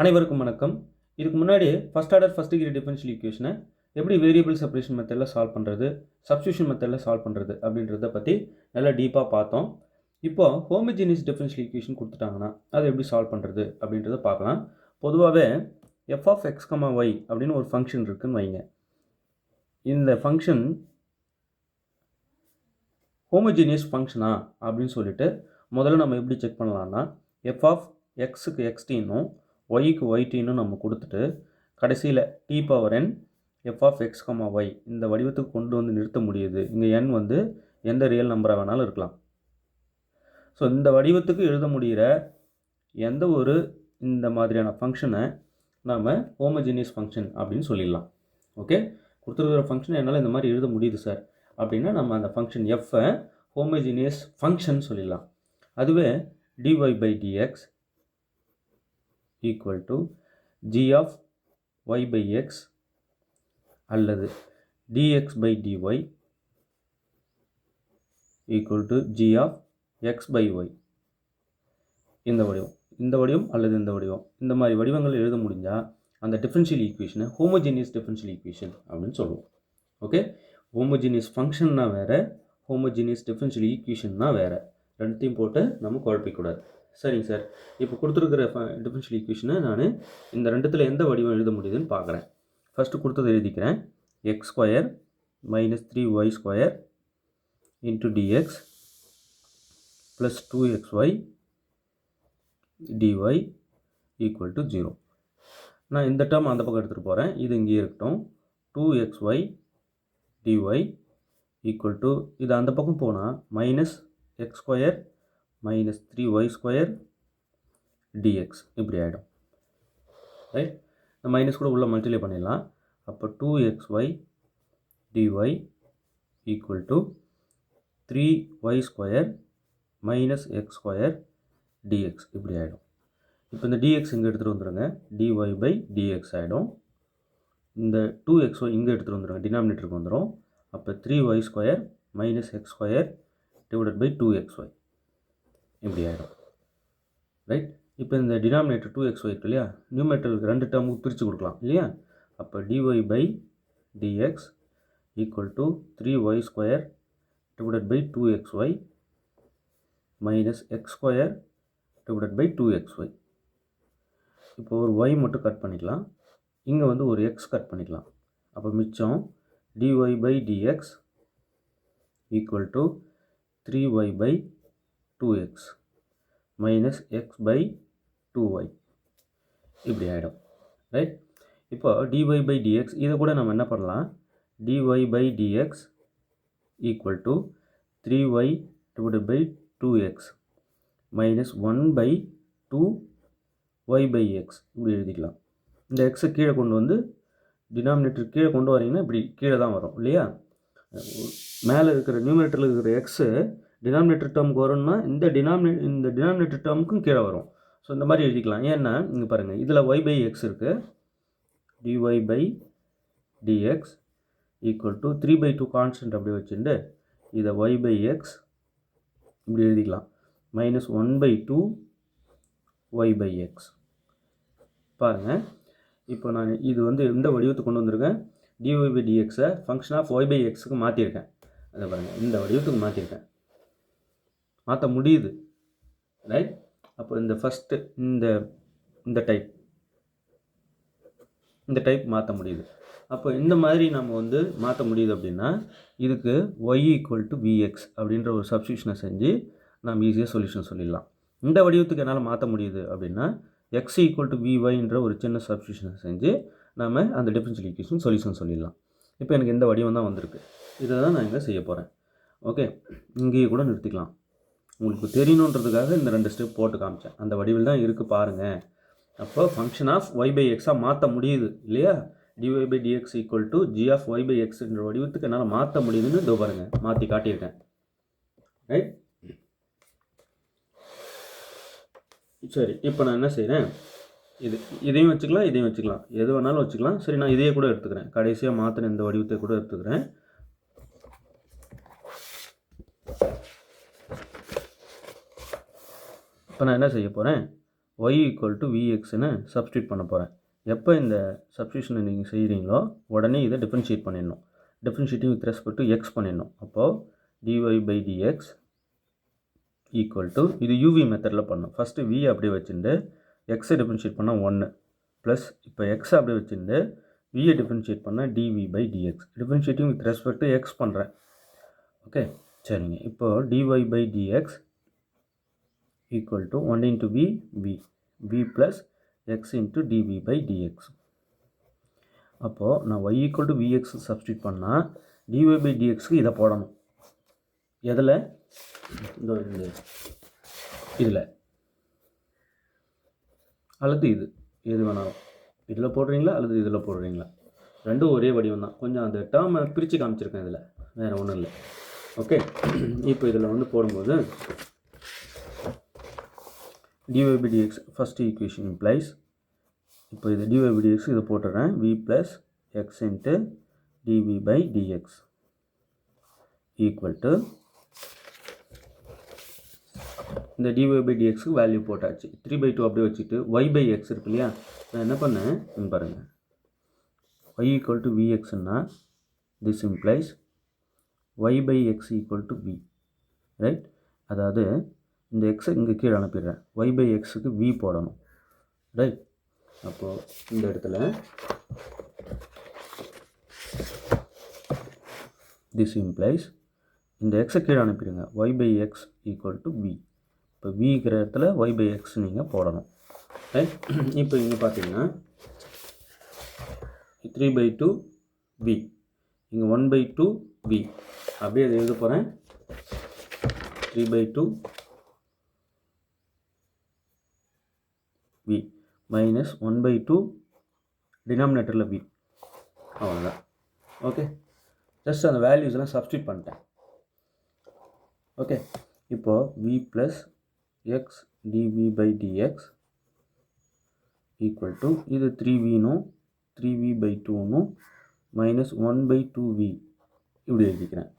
அனைவருக்கும் வணக்கம். இதுக்கு முன்னாடி first order first degree differential ஈக்குவேஷனை எப்படி வேரியபிள் செப்பரேஷன் மெத்தடில் சால்வ் பண்ணுறது, சப்ஸ்டியூஷன் மெத்தடில் சால்வ் பண்ணுறது அப்படின்றத பற்றி நல்லா டீப்பாக பார்த்தோம். இப்போ ஹோமோஜீனியஸ் டிஃபரன்ஷியல் ஈக்குவேஷன் கொடுத்துட்டாங்கன்னா அதை எப்படி சால்வ் பண்ணுறது அப்படின்றத பார்க்கலாம். பொதுவாகவே F of X comma Y அப்படின்னு ஒரு ஃபங்க்ஷன் இருக்குதுன்னு வைங்க. இந்த ஃபங்க்ஷன் ஹோமோஜீனியஸ் ஃபங்க்ஷனா அப்படின்னு சொல்லிட்டு முதல்ல நம்ம எப்படி செக் பண்ணலாம்னா, எஃப் ஆஃப் எக்ஸுக்கு எக்ஸ்டின்னும் ஒய்க்கு ஒய்டின்னு நம்ம கொடுத்துட்டு கடைசியில் T power N F of X comma Y இந்த வடிவத்துக்கு கொண்டு வந்து நிறுத்த முடியுது. இங்கே என் வந்து எந்த ரியல் நம்பராக வேணாலும் இருக்கலாம். ஸோ இந்த வடிவத்துக்கு எழுத முடிகிற எந்த ஒரு இந்த மாதிரியான ஃபங்க்ஷனை நாம் ஹோமோஜீனியஸ் ஃபங்க்ஷன் அப்படின்னு சொல்லிடலாம். ஓகே, கொடுத்துருக்கிற ஃபங்க்ஷனை என்னால் இந்த மாதிரி எழுத முடியுது சார் அப்படின்னா நம்ம அந்த ஃபங்க்ஷன் எஃப்பை ஹோமோஜீனியஸ் ஃபங்க்ஷன் சொல்லிடலாம். அதுவே dy by dx equal to g of y by x அல்லது dx by dy equal to g of x by y. இந்த வடிவம் அல்லது இந்த வடிவம், இந்த மாதிரி வடிவங்கள் எழுத முடிஞ்சால் அந்த டிஃபரன்ஷியல் ஈக்குவேஷனை ஹோமோஜீனியஸ் டிஃபரன்ஷியல் ஈக்குவேஷன் அப்படின்னு சொல்லுவோம். ஓகே, ஹோமோஜீனியஸ் ஃபங்க்ஷன்னா வேறு, ஹோமோஜீனியஸ் டிஃபரன்ஷியல் ஈக்குவேஷன்னா வேறு, ரெண்டுத்தையும் போட்டு நம்ம குழப்பிக்கூடாது. சரிங்க சார், இப்போ கொடுத்துருக்கிற டிஃபரன்ஷியல் ஈக்குவேஷனை நான் இந்த ரெண்டுத்தில் எந்த வடிவம் எழுத முடியுதுன்னு பார்க்குறேன். ஃபஸ்ட்டு கொடுத்தது எழுதிக்கிறேன். X square minus 3y square into dx plus 2xy dy equal to 0. நான் இந்த டேர்ம் அந்த பக்கம் எடுத்துகிட்டு போகிறேன். இது இங்கே இருக்கட்டும். 2xy dy ஈக்குவல் டு, இது அந்த பக்கம் போனால் minus X square minus 3y square dx இப்படி ஆகிடும். ரைட், இந்த மைனஸ் கூட உள்ள மல்டிப்ளை பண்ணிடலாம். அப்போ 2xy dy equal to 3y square minus X square dx இப்படி ஆகிடும். இப்போ இந்த dx இங்கே எடுத்துகிட்டு வந்துடுங்க, dy பை dx ஆகிடும். இந்த 2xy இங்கே எடுத்துகிட்டு வந்துடுங்க, டினாமினேட்டருக்கு வந்துடும். அப்போ 3y square minus X square divided by 2xy இப்படி ஆகிடும். ரைட், இப்போ இந்த டினாமினேட்டர் 2xy இருக்கு இல்லையா, நியூமேட்டருக்கு ரெண்டு டேர்முக்கு பிரித்து கொடுக்கலாம் இல்லையா. அப்போ dy by dx equal to 3y square divided by 2xy minus X square divided by 2xy. இப்போ ஒரு y மட்டும் கட் பண்ணிக்கலாம், இங்கே வந்து ஒரு x கட் பண்ணிக்கலாம். அப்போ மிச்சம் dy by dx equal to 3y by 2x minus X by 2y இப்படி ஆகிடும். ரைட், இப்போ dy பை dx இதை கூட நம்ம என்ன பண்ணலாம், dy by dx equal to 3y divided by 2x minus 1 by 2y by x இப்படி எழுதிக்கலாம். இந்த எக்ஸை கீழே கொண்டு வந்து டினாமினேட்டர் கீழே கொண்டு வரீங்கன்னா இப்படி கீழே தான் வரும் இல்லையா. மேலே இருக்கிற நியூமரேட்டரில் இருக்கிற எக்ஸு டினாமினேட்டர் டேர்முக்கு வரும்னா இந்த டினாமினேட்டர் டேர்முக்கும் கீழே வரும். ஸோ இந்த மாதிரி எழுதிக்கலாம். ஏன்னா இங்கே பாருங்கள், இதில் y பை எக்ஸ் இருக்குது, dy by dx equal to 3/2 constant அப்படி வச்சுட்டு இதை y பை எக்ஸ் இப்படி எழுதிக்கலாம், மைனஸ் 1/2 y பை எக்ஸ். பாருங்கள், இப்போ நான் இது வந்து இந்த வடிவத்துக்கு கொண்டு வந்திருக்கேன். dy பை dxஐ ஃபங்க்ஷன் ஆஃப் y பை எக்ஸுக்கு மாற்றிருக்கேன். அதை பாருங்கள், இந்த வடிவத்துக்கு மாற்றிருக்கேன், மாற்ற முடியுது. ரைட், அப்போ இந்த ஃபஸ்ட்டு இந்த டைப் மாற்ற முடியுது. அப்போ இந்த மாதிரி நம்ம வந்து மாற்ற முடியுது அப்படின்னா இதுக்கு y ஈக்குவல் டு vx அப்படின்ற ஒரு சப்ஸ்டியூஷனை செஞ்சு நம்ம ஈஸியாக சொல்யூஷன் சொல்லிடலாம். இந்த வடிவத்துக்கு என்னால் மாற்ற முடியுது அப்படின்னா x ஈக்குவல் டு vyன்ற ஒரு சின்ன சப்ஸ்டியூஷனை செஞ்சு நம்ம அந்த டிஃபரன்ஷியல் ஈக்குவேஷன் சொல்யூஷன் சொல்லிடலாம். இப்போ எனக்கு இந்த வடிவம் தான் வந்திருக்கு, இதை தான் நான் இங்கே செய்ய போகிறேன். ஓகே, இங்கேயே கூட நிறுத்திக்கலாம். உங்களுக்கு தெரியணுன்றதுக்காக இந்த 2 ஸ்டெப் போட்டு காமிச்சேன். அந்த வடிவில் தான் இருக்குது பாருங்கள். அப்போ ஃபங்க்ஷன் ஆஃப் y பை எக்ஸாக மாற்ற முடியுது இல்லையா. dy by dx equal to g of y by எக்ஸ்ன்ற வடிவத்துக்கு என்னால் மாற்ற முடியுதுன்னு இதோ பாருங்கள், மாற்றி காட்டியிருக்கேன். ரைட், சரி, இப்போ நான் என்ன செய்கிறேன், இதையும் வச்சுக்கலாம், எது வேணாலும் வச்சுக்கலாம். சரி, நான் இதையே கூட எடுத்துக்கிறேன், கடைசியாக மாற்றின இந்த வடிவத்தை கூட எடுத்துக்கிறேன். இப்போ நான் என்ன செய்ய போகிறேன், ஒய் ஈக்குவல் டு விஎக்ஸ்னு சப்ஸ்டியூட் பண்ண போகிறேன். எப்போ இந்த சப்ஸ்டியூஷனை நீங்கள் செய்கிறீங்களோ உடனே இதை டிஃப்ரென்ஷியேட் பண்ணிடணும். Differentiating with respect to x பண்ணிடணும். அப்போது dy by dx equal to, இது யூவி மெத்தடில் பண்ணணும். ஃபஸ்ட்டு வி அப்படியே வச்சுட்டு எக்ஸை டிஃப்ரென்ஷியேட் பண்ணால் 1 ப்ளஸ் இப்போ எக்ஸை அப்படியே வச்சுட்டு வியை டிஃப்ரென்ஷியேட் பண்ணால் dv by dx. Differentiating with respect to x பண்ணுறேன். ஓகே, சரிங்க. இப்போது dy by dx equal to 1 into v plus x into dv by dx. அப்போது நான் y equal to vx substitute பண்ணால் டிஒய் பை டிஎக்ஸுக்கு இதை போடணும். எதில்? இந்த இதில் அல்லது இது எது வேணாலும் இதில் போடுறீங்களா அல்லது இதில் போடுறீங்களா, ரெண்டும் ஒரே வடிவம் தான். கொஞ்சம் அந்த டேர்மை பிரித்து காமிச்சிருக்கேன் இதில், வேறு ஒன்றும் இல்லை. ஓகே, இப்போ இதில் வந்து போடும்போது dy by dx first equation implies, இப்போ இது dy by dx இதை போட்டுறேன், v plus x into dv by dx equal to, இந்த dy by dxக்கு வேல்யூ போட்டாச்சு. 3/2 அப்படியே வச்சுட்டு y by x இருக்கு இல்லையா, நான் என்ன பண்ணேன் பாருங்கள், y ஈக்குவல் டு vxன்னா this implies y by x equal to v, right? அதாவது இந்த எக்ஸை இங்கே கீழே அனுப்பிடுறேன், y by xக்கு v போடணும், ரைட்? அப்போது இந்த இடத்துல திஸ் இம்ப்ளைஸ் இந்த எக்ஸை கீழே அனுப்பிடுங்க, y by x equal to v. இப்போ விங்கிற இடத்துல y by x நீங்கள் போடணும், ரைட்? இப்போ இங்கே பார்த்தீங்கன்னா 3/2 v, இங்கே 1/2 v, அப்படியே அதை எழுத போகிறேன். 3/2 v மைனஸ் 1/2 டினாமினேட்டரில் v, அவ்வளோதான். ஓகே, ஜஸ்ட் அந்த வேல்யூஸ்லாம் சப்ஸ்டியூட் பண்ணிட்டேன். ஓகே, இப்போது v plus x dv by dx equal to, இது 3vனும் 3v/2னும் மைனஸ் 1/2v இப்படி எழுதிக்கிறேன்.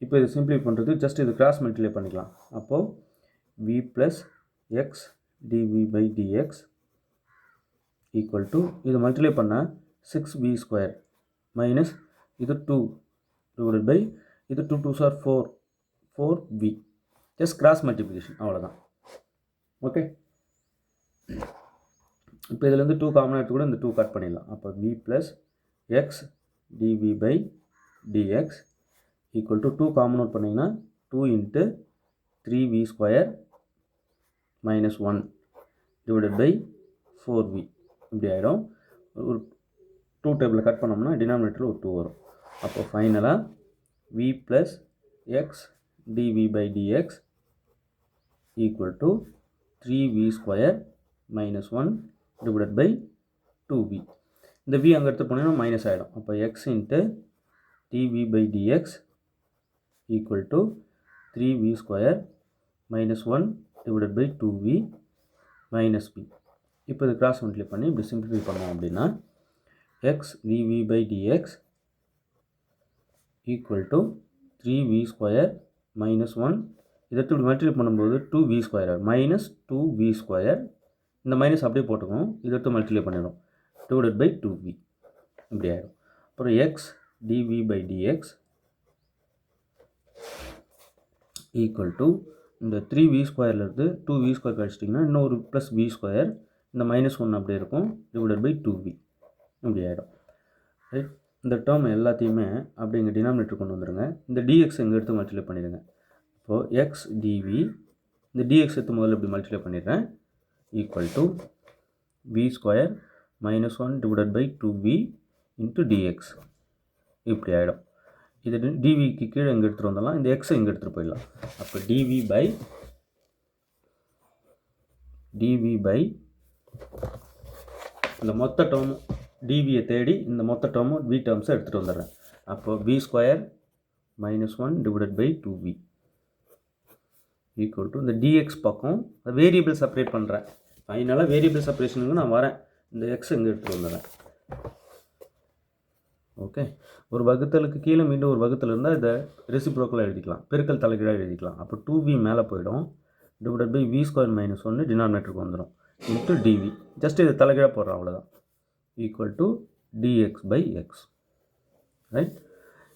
இப்போ இதை சிம்பிளை பண்ணுறது ஜஸ்ட் இது கிராஸ் மல்டிப்ளை பண்ணிக்கலாம். அப்போது v plus x dv by dx equal to, இது மல்டிப்ளை பண்ணால் 6v² மைனஸ் இது 2 டிவைடட் பை இது 2 2s are 4v, just cross multiplication, அவ்வளோதான். ஓகே, இப்போ இதிலேருந்து 2 காமன் எடுத்து கூட இந்த 2 கட் பண்ணிடலாம். அப்போ v plus x dv by dx equal to 2 common out பண்ணிங்கன்னா 2 into 3v² minus 1 divided by 4v இப்படி ஆகிடும். ஒரு 2 டேபிளில் கட் பண்ணோம்னா டினாமினேட்டரில் ஒரு 2 வரும். அப்போ ஃபைனலாக v plus x dv by dx equal to 3v² minus 1 divided by 2v. இந்த v அங்கே எடுத்து போனீங்கன்னா மைனஸ் ஆகிடும். அப்போ x into dv by dx equal to 3v² minus 1 divided by 2v minus v. இப்போ இது கிராஸ் மல்டிப்ளை பண்ணி இப்படி சிம்பிளிஃபை பண்ணோம் அப்படின்னா x dv by dx equal to 3v² minus 1, இதை இப்படி மல்டிப்ளை பண்ணும்போது 2v² மைனஸ் 2v², இந்த மைனஸ் அப்படியே போட்டுக்கணும், இதை எடுத்து மல்டிப்ளை பண்ணிடும் டிவைடட் பை 2v இப்படி ஆகிடும். அப்புறம் x dv by dx equal to, இந்த 3v²லேருந்து 2v² கழிச்சிட்டிங்கன்னா இன்னொரு ப்ளஸ் v², இந்த மைனஸ் 1 அப்படியே இருக்கும் டிவைடட் பை 2v இப்படி ஆகிடும், ரைட்? இந்த டேர்ம் எல்லாத்தையுமே அப்படி இங்கே டினாமினேட்டர் கொண்டு வந்துடுங்க. இந்த dx இங்கே எடுத்து மல்டிப்ளை பண்ணிடுங்க. இப்போது எக்ஸ் டிவி, இந்த dx எடுத்து முதல்ல இப்படி மல்டிப்ளை பண்ணிடுறேன், equal to v² minus 1 divided by 2v into dx இப்படி ஆகிடும். இது டிவிக்கு கீழே இங்கே எடுத்துகிட்டு வந்துடலாம், இந்த எக்ஸை இங்கே எடுத்துகிட்டு போயிடலாம். அப்போ டிவி பை இந்த மொத்த டேர்ம் டிவியை தேடி இந்த மொத்த டேர்மும் v டேர்ம்ஸை எடுத்துகிட்டு வந்துடுறேன். அப்போது v² minus 1 divided by 2v equal to, இந்த dx பக்கம் வேரியபிள் செப்பரேட் பண்ணுறேன். ஃபைனலாக வேரியபிள் செப்பரேஷனுக்கு நான் வரேன், இந்த எக்ஸ் இங்கே எடுத்துகிட்டு வந்துடுறேன். ஓகே, ஒரு வகுத்தலுக்கு கீழே மீண்டும் ஒரு வகுத்தல் இருந்தால் இதை ரெசிப்ரோக்கலாக எழுதிக்கலாம், பெருக்கல் தலைகீழாக எழுதிக்கலாம். அப்போ 2v மேலே போயிடும் டிவைடட் பை v² மைனஸ் 1 டினாமினேட்டருக்கு வந்துடும். Into TV. ஜஸ்ட் இது தலைகீழாக போடுறோம், அவ்வளோதான். Equal to dx/x. ரைட்.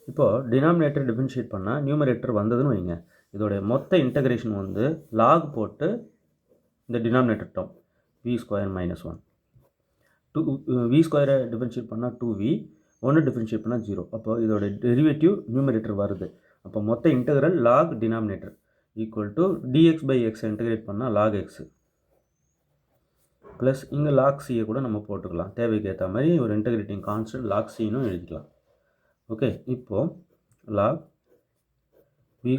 இப்போது டினாமினேட்டர் டிஃபரன்ஷியேட் பண்ணால் நியூமரேட்டர் வந்ததுன்னு வைங்க, இதோடைய மொத்த இன்டகிரேஷன் வந்து லாக் போட்டு இந்த denominator term v² - 1 v² differentiate பண்ணால் 2v, 1 டிஃபரன்ஷியேட் பண்ணால் 0. அப்போ இதோட டெரிவேட்டிவ் நியூமரேட்டர் வருது. அப்போ மொத்த integral log denominator equal to dx/x integrate பண்ணால் log x ப்ளஸ் இங்கே log c கூட நம்ம போட்டுக்கலாம். தேவைக்கு ஏற்ற மாதிரி ஒரு இன்டகிரேட்டிங் கான்ஸ்டன்ட் log c-னும் எழுதிக்கலாம். ஓகே, இப்போது log v² -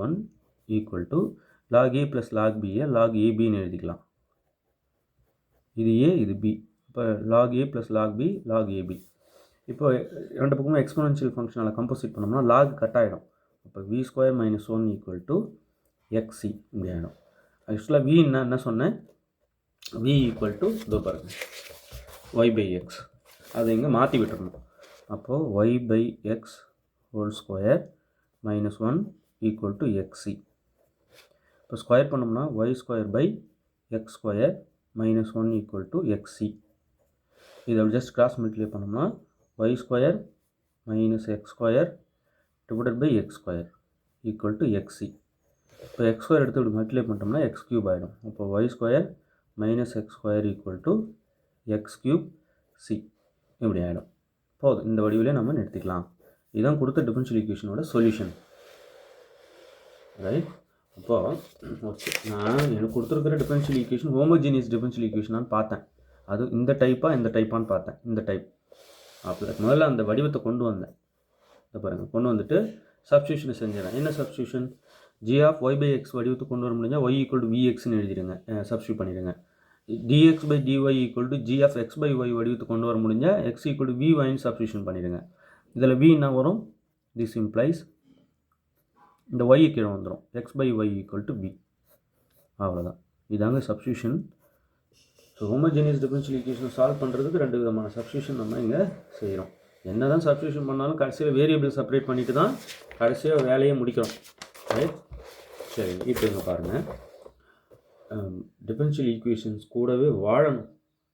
1 equal to log a plus log b log ab-ன்னு எழுதிக்கலாம். இது a, இது b. இப்போ log a plus log b log ab. இப்போ ரெண்டு பக்கமும் எக்ஸ்போனென்ஷியல் ஃபங்க்ஷனால் கம்போசிட் பண்ணோம்னா லாக் கட் ஆகிடும். அப்போ v² - 1 ஈக்குவல் டு xc இப்படி ஆகிடும். ஆக்சுவலாக v என்ன சொன்னேன், v ஈக்குவல் டு இதோ பாருங்கள் y/x. அதை இங்கே மாற்றி விட்டுறணும். அப்போது y/x whole square -1 equal to xc. இப்போ ஸ்கொயர் பண்ணோம்னா y² - -1 ஈக்குவல் டு xc. இதை ஜஸ்ட் கிராஸ் மல்டிப்ளை பண்ணோம்னா y² - x² divided by x² equal to xc. இப்போ x² எடுத்து இப்படி மல்டிப்ளை பண்ணிட்டோம்னா x³ ஆகிடும். அப்போ y² - x² equal to x³ c இப்படி ஆகிடும். போதும், இந்த வடிவிலே நம்ம நிறுத்திக்கலாம். இதுதான் கொடுத்த டிஃபரன்ஷியல் ஈக்குவேஷனோட சொல்யூஷன். ரைட். அப்போது நான் எனக்கு கொடுத்துருக்கிற டிஃபரன்ஷியல் ஈக்குவேஷன் ஹோமோஜீனியஸ் டிஃபரன்ஷியல் ஈக்குவேஷனான்னு பார்த்தேன். அது இந்த டைப்பான்னு பார்த்தேன். இந்த டைப். அப்போ முதல்ல அந்த வடிவத்தை கொண்டு வந்தேன். இதை பாருங்கள், கொண்டு வந்துட்டு சப்ஸ்டியூஷனை செஞ்சிடறேன். என்ன சப்ஸ்டியூஷன்? g/y/x வடிவத்தை கொண்டு வர முடிஞ்சால் y ஈக்குவல் டு vxன்னு எழுதிடுங்க, சப்ஸ்டியூட் பண்ணிடுங்க. dx/dy ஈக்குவல் டு gx/y வடிவத்தை கொண்டு வர முடிஞ்சால் x ஈக்குவல் டு vyன்னு சப்ஸ்டியூஷன் பண்ணிடுங்க. இதில் v என்ன வரும்? திஸ் இம்ப்ளைஸ் இந்த y கீழே வந்துடும், x/y ஈக்குவல் டு v. அவ்வளோதான், இதாங்க substitution. So homogeneous differential equation solve பண்ணுறதுக்கு ரெண்டு விதமான சப்ஸ்டியூஷன் நம்ம இங்கே செய்கிறோம். என்ன தான் சப்ஸ்டியூஷன் பண்ணாலும் கடைசியில் வேரியபிள் செப்பரேட் பண்ணிட்டு தான் கடைசியாக வேலையை முடிக்கிறோம். ரைட். சரி, இப்போ இங்கே பாருங்கள், டிஃபரன்ஷியல் ஈக்குவேஷன்ஸ் கூடவே வாழணும்.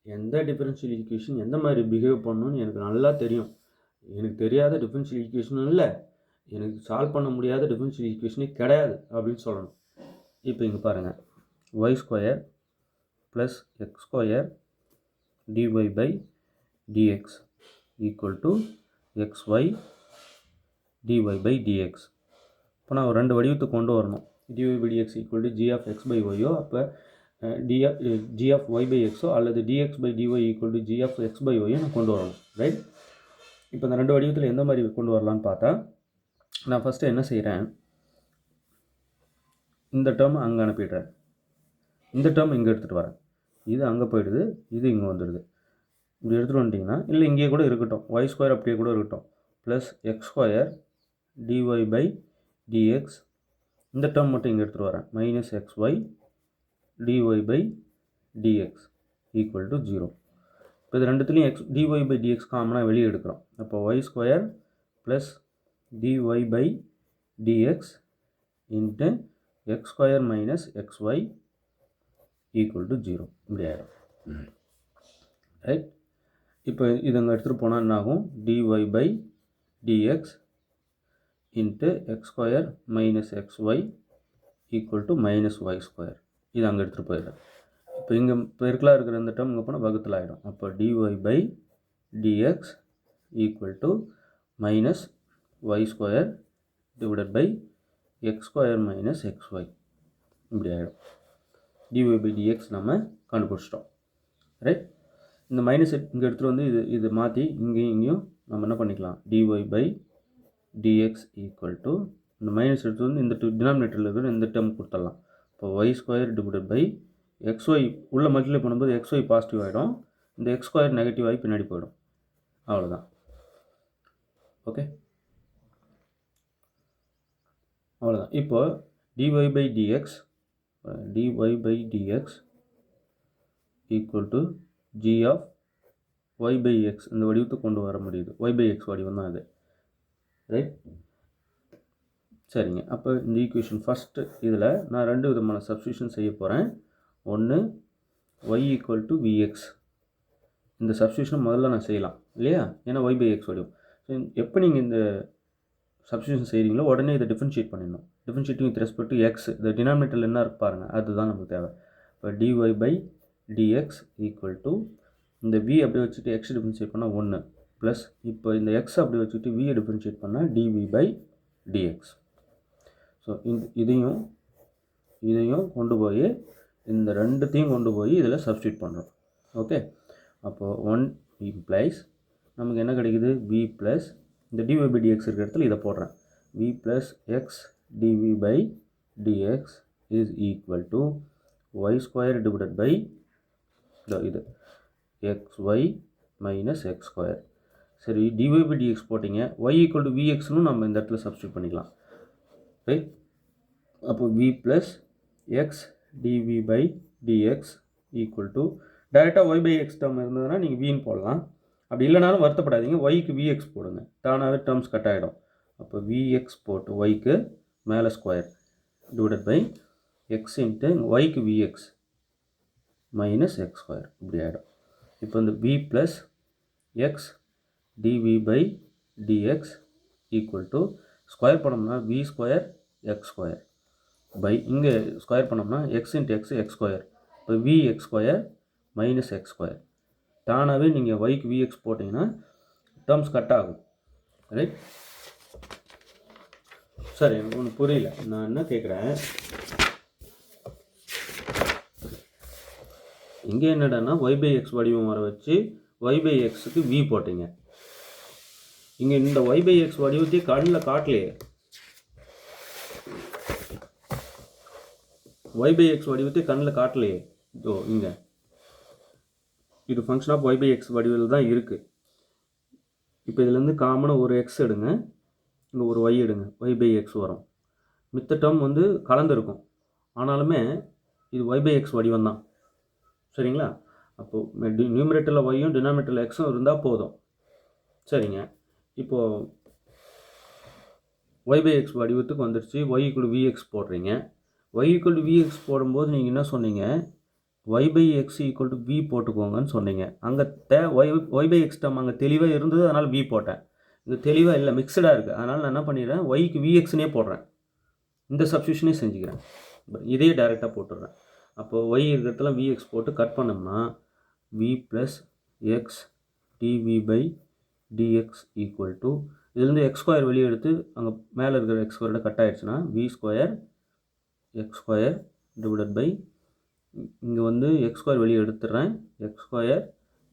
எந்த டிஃபரன்ஷியல் ஈக்குவேஷன் எந்த மாதிரி பிஹேவ் பண்ணணும்னு எனக்கு நல்லா தெரியும். எனக்கு தெரியாத டிஃபரன்ஷியல் ஈக்குவேஷனும் இல்லை, எனக்கு சால்வ் பண்ண முடியாத டிஃபரன்ஷியல் ஈக்குவேஷனே கிடையாது அப்படின்னு சொல்லணும். இப்போ இங்கே பாருங்கள், y² plus x² dy/dx equal to xy dy/dx. இப்போ நான் ஒரு ரெண்டு வடிவத்தை கொண்டு வரணும். dy/dx ஈக்குவல் டு gx/y அப்போ gy/x அல்லது dx/dy ஈக்குவல் டு gx/y நான் கொண்டு வரணும். ரைட். இப்போ இந்த ரெண்டு வடிவத்தில் எந்த மாதிரி கொண்டு வரலான்னு பார்த்தா, நான் ஃபஸ்ட்டு என்ன செய்கிறேன், இந்த டேர்ம் அங்கே அனுப்பிடுறேன், இந்த டேர்ம் இங்கே எடுத்துகிட்டு வரேன். இது அங்கே போயிடுது, இது இங்கே வந்துடுது. இப்படி எடுத்துகிட்டு வந்துட்டிங்கன்னா, இல்லை இங்கே கூட இருக்கட்டும், y² அப்படியே கூட இருக்கட்டும், ப்ளஸ் x² dy/dx. இந்த டேர்ம் மட்டும் இங்கே எடுத்துகிட்டு வரேன், -xy dy/dx ஈக்குவல் டு 0. இப்போ இது ரெண்டுத்துலேயும் dy/dx காமனாக வெளியே எடுக்கிறோம். அப்போ y² plus dy/dx into x² - xy equal to 0 இப்படி ஆகிடும். ரைட். இப்போ இது அங்கே எடுத்துகிட்டு போனால் என்ன ஆகும், dy/dx into x² - xy equal to -y². இது அங்கே எடுத்துகிட்டு போயிடுறேன். இப்போ இங்கே பெருக்கலாக இருக்கிற இந்த டேர்ம் இங்கே போனால் வகுத்தில் ஆகிடும். அப்போ dy/dx equal to -y² divided by x² - xy இப்படி ஆகிடும். dy/dx நம்ம கண்டுபிடிச்சிட்டோம். ரைட். இந்த மைனஸ் இங்கே எடுத்துகிட்டு வந்து இது மாற்றி இங்கேயும் நம்ம என்ன பண்ணிக்கலாம், dy/dx ஈக்குவல் டு இந்த மைனஸ் எடுத்து வந்து இந்த டினாமினேட்டரில் இருக்கிற இந்த டேர்ம் கொடுத்துடலாம். இப்போ y² டிவைடட் பை xy உள்ள மல்டிப்ளை பண்ணும்போது xy பாசிட்டிவ் ஆகிடும், இந்த x² நெகட்டிவ் ஆகி பின்னாடி போயிடும். அவ்வளோதான். ஓகே, அவ்வளோதான். இப்போ dy/dx ஈக்குவல் டு g/y/x இந்த வடிவத்தை கொண்டு வர முடியுது. y/x வடிவம் தான் அது. ரைட். சரிங்க. அப்போ இந்த ஈக்குவேஷன் ஃபஸ்ட்டு இதில் நான் ரெண்டு விதமான சப்ஸ்டியூஷன் செய்ய போகிறேன். ஒன்று y ஈக்குவல் டு vx. இந்த சப்ஸ்டியூஷன் முதல்ல நான் செய்யலாம் இல்லையா, ஏன்னா y பை எக்ஸ் வடிவம். ஸோ எப்போ நீங்கள் இந்த சப்ஸ்டியூஷன் செய்கிறீங்களோ உடனே இதை டிஃபரன்ஷியேட் பண்ணிடணும். Differentiating with respect to X, இந்த டினாமினேட்டரில் என்ன இருக்கு பாருங்கள், அதுதான் நமக்கு தேவை. இப்போ dy by dx equal to இந்த v அப்படியே வச்சுட்டு எக்ஸ் டிஃபரன்ஷியேட் பண்ணால் 1 ப்ளஸ் இப்போ இந்த எக்ஸ் அப்படியே வச்சுட்டு v டிஃபரன்ஷியேட் பண்ணால் dv பை dx. ஸோ இதையும் கொண்டு போய் இந்த ரெண்டுத்தையும் கொண்டு போய் இதில் சப்ஸ்டியூட் பண்ணுறோம். ஓகே, அப்போது 1 இம்ப்ளைஸ் நமக்கு என்ன கிடைக்குது, v ப்ளஸ் இந்த dy by dx இருக்கிற இடத்துல இதை போடுறேன். v plus x dv by dx is equal to y square divided by இது xy மைனஸ் எக்ஸ் ஸ்கொயர். சரி, dy by dx போட்டிங்க, y ஈக்குவல் டு vxனு நம்ம இந்த இடத்துல சப்ஸ்டியூட் பண்ணிக்கலாம். ரைட், அப்போது v plus x dv by dx equal to டைரெக்டாக y by x டேர்ம் இருந்ததுன்னா நீங்கள் vன்னு போடலாம். அப்படி இல்லைனாலும் வருத்தப்படாதீங்க, yக்கு vx போடுங்க, தானாகவே டேர்ம்ஸ் கட் ஆகிடும். அப்போ vx போட்டு yக்கு மேலே square divided by x into yக்கு vx மைனஸ் எக்ஸ் ஸ்கொயர் இப்படி ஆகிடும். இப்போ இந்த v plus x dv by dx equal to square பண்ணோம்னா v square x square by இங்கே ஸ்கொயர் பண்ணோம்னா x into x x square. இப்போ vx square minus X square. தானாகவே நீங்கள் yக்கு vx போட்டிங்கன்னா டேர்ம்ஸ் கட் ஆகும். ரைட், சரி, எனக்கு ஒன்று புரியல, நான் என்ன கேட்குறேன், இங்கே என்னடான்னா y பை எக்ஸ் வடிவம் வர வச்சு y பை எக்ஸுக்கு v போட்டிங்க. இங்கே இந்த y பை எக்ஸ் வடிவத்தையே கண்ணில் காட்டலையே, y பை எக்ஸ் வடிவத்தை கண்ணில் காட்டலையே. இதோ இங்கே இது function of y by x வடிவில் தான் இருக்குது. இப்போ இதுலேருந்து காமனாக ஒரு எக்ஸ் எடுங்க, இங்கே ஒரு y எடுங்க, y பை எக்ஸ் வரும். மித்த டேர்ம் வந்து கலந்துருக்கும், ஆனாலுமே இது y பை எக்ஸ் வடிவம் தான். சரிங்களா, அப்போது நியூமரேட்டரில் ஒய்யும் டினாமினேட்டரில் எக்ஸும் இருந்தால் போதும். சரிங்க, இப்போது y பை எக்ஸ் வடிவத்துக்கு வந்துடுச்சு, y ஈக்குவல் vx போடுறீங்க. y ஈக்குவல் vx போடும்போது நீங்கள் என்ன சொன்னீங்க, y by x equal to v போட்டுக்கோங்கன்னு சொன்னீங்க. அங்கே y பை எக்ஸ் டேர்ம் அங்கே தெளிவாக இருந்தது, அதனால் v போட்டேன். இங்கே தெளிவாக இல்லை, மிக்சடாக இருக்குது, அதனால் நான் என்ன பண்ணிடுறேன், yக்கு vxனே போடுறேன். இந்த சப்ஸ்டியூஷனே செஞ்சுக்கிறேன், இதையே டைரெக்டாக போட்டுடுறேன். அப்போது y இருக்கிறதுல vx போட்டு கட் பண்ணோம்னா v plus x dv by dx equal to இதுலேருந்து எக்ஸ் ஸ்கொயர் வெளியே எடுத்து அங்கே மேலே இருக்கிற எக்ஸ் ஸ்கொயரோட கட் ஆகிடுச்சுன்னா v square x square divided by இங்கே வந்து எக்ஸ் ஸ்கொயர் வெளியே எடுத்துடுறேன், x square